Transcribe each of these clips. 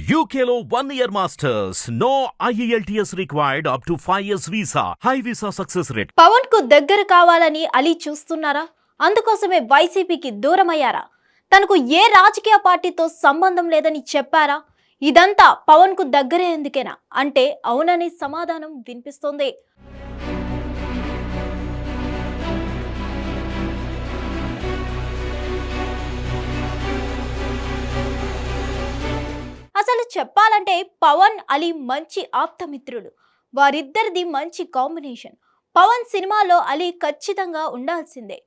UKLO 1 year masters. No IELTS required up to 5 years visa. High visa success rate. Pawan కు దగ్గర కావాలని అలీ చూస్తున్నారా? అందుకోసమే వైసీపీకి దూరమయ్యారా? తనకు ఏ రాజకీయ పార్టీతో సంబంధం లేదని చెప్పారా? ఇదంతా పవన్ కు దగ్గరే ఎందుకేనా అంటే అవునని సమాధానం వినిపిస్తోంది. అసలు చెప్పాలంటే పవన్ అలీ మంచి ఆప్తమిత్రులు. వారిద్దరిది మంచి కాంబినేషన్. పవన్ సినిమాలో అలీ ఖచ్చితంగా ఉండాల్సిందే.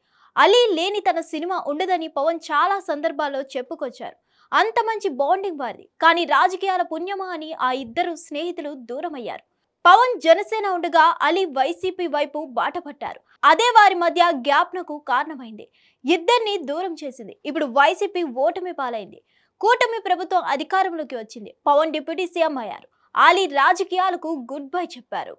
అలీ లేని తన సినిమా ఉండదని పవన్ చాలా సందర్భాల్లో చెప్పుకొచ్చారు. అంత మంచి బాండింగ్ వారిది. కానీ రాజకీయాల పుణ్యమా అని ఆ ఇద్దరు స్నేహితులు దూరమయ్యారు. పవన్ జనసేన ఉండగా అలీ వైసీపీ వైపు బాటపట్టారు. అదే వారి మధ్య గ్యాప్నకు కారణమైంది. ఇద్దరిని దూరం చేసింది. ఇప్పుడు వైసీపీ ఓటమి పాలైంది. కూటమి ప్రభుత్వం అధికారంలోకి వచ్చింది. పవన్ డిప్యూటీ సీఎం అయ్యారు. అలీ రాజకీయాలకు గుడ్ బై చెప్పారు.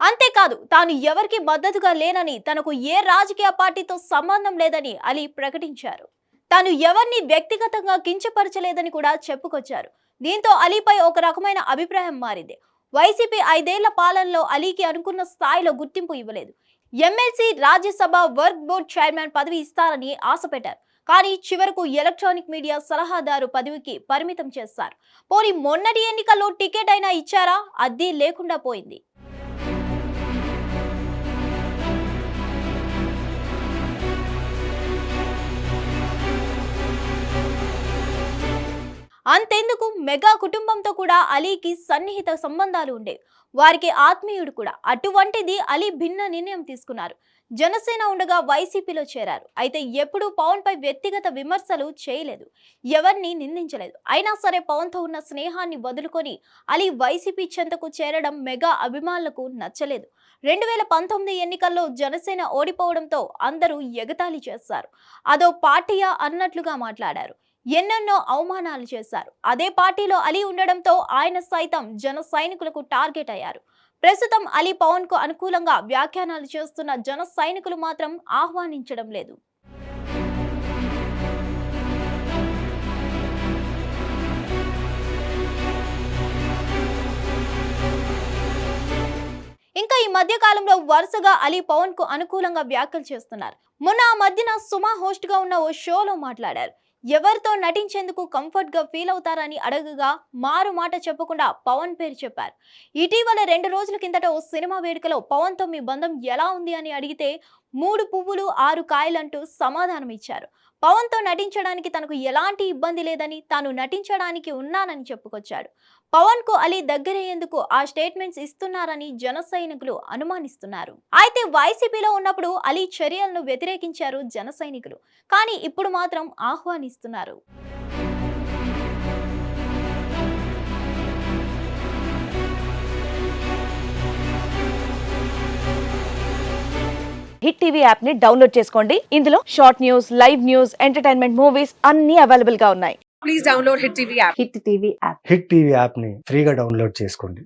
అంతేకాదు తాను ఎవరికి మద్దతుగా లేనని, తనకు ఏ రాజకీయ పార్టీతో సంబంధం లేదని అలీ ప్రకటించారు. తాను ఎవరిని వ్యక్తిగతంగా కించపరచలేదని కూడా చెప్పుకొచ్చారు. దీంతో అలీపై ఒక రకమైన అభిప్రాయం మారింది. వైసీపీ 5 ఏళ్ల పాలనలో అలీకి అనుకున్న స్థాయిలో గుర్తింపు ఇవ్వలేదు. MLC, Rajya Sabha, work board chairman పదవి ఇస్తారని ఆశ పెట్టారు. కానీ చివరకు ఎలక్ట్రానిక్ మీడియా సలహాదారు పదవికి పరిమితం చేస్తారు. పోనీ మొన్నటి ఎన్నికల్లో టికెట్ అయినా ఇచ్చారా? అది లేకుండా పోయింది. అంతెందుకు, మెగా కుటుంబంతో కూడా అలీకి సన్నిహిత సంబంధాలు ఉండేవి. వారికి ఆత్మీయుడు కూడా. అటువంటిది అలీ భిన్న నిర్ణయం తీసుకున్నారు. జనసేన ఉండగా వైసీపీలో చేరారు. అయితే ఎప్పుడూ పవన్ పై వ్యక్తిగత విమర్శలు చేయలేదు, ఎవరిని నిందించలేదు. అయినా సరే పవన్తో ఉన్న స్నేహాన్ని వదులుకొని అలీ వైసీపీ చెంతకు చేరడం మెగా అభిమానులకు నచ్చలేదు. 2019 ఎన్నికల్లో జనసేన ఓడిపోవడంతో అందరూ ఎగతాళి చేశారు. అదో పార్టీయా అన్నట్లుగా మాట్లాడారు. ఎన్నెన్నో అవమానాలు చేశారు. అదే పార్టీలో అలీ ఉండడంతో ఆయన సైతం జన సైనికులకు టార్గెట్ అయ్యారు. ప్రస్తుతం అలీ పవన్ కు అనుకూలంగా వ్యాఖ్యానాలు చేస్తున్న జన సైనికులు మాత్రం ఆహ్వానించడం లేదు. ఇంకా ఈ మధ్య కాలంలో వరుసగా అలీ పవన్ కు అనుకూలంగా వ్యాఖ్యలు చేస్తున్నారు. మొన్న ఆ మధ్యన సుమా హోస్ట్ గా ఉన్న ఓ షోలో మాట్లాడారు. ఎవరితో నటించేందుకు కంఫర్ట్ గా ఫీల్ అవుతారని అడగగా మారు మాట చెప్పకుండా పవన్ పేరు చెప్పారు. ఇటీవల 2 రోజుల కిందట ఓ సినిమా వేడుకలో పవన్ తో మీ బంధం ఎలా ఉంది అని అడిగితే 3 పువ్వులు 6 కాయలంటూ సమాధానం ఇచ్చారు. పవన్ తో నటించడానికి తనకు ఎలాంటి ఇబ్బంది లేదని, తాను నటించడానికి ఉన్నానని చెప్పుకొచ్చాడు. పవన్ కు అలీ దగ్గరయ్యేందుకు ఆ స్టేట్మెంట్స్ ఇస్తున్నారని జన సైనికులు అనుమానిస్తున్నారు. అయితే వైసీపీలో ఉన్నప్పుడు అలీ చర్యలను వ్యతిరేకించారు జన సైనికులు. కానీ ఇప్పుడు మాత్రం ఆహ్వానిస్తున్నారు. హిట్ టీవీ యాప్ ని డౌన్లోడ్ చేసుకోండి. ఇందులో short news, live news, entertainment movies అన్ని అవైలబుల్ గా ఉన్నాయి. Please download Hit TV app. Hit TV app. Hit TV యాప్ని ఫ్రీగా డౌన్లోడ్ చేసుకోండి.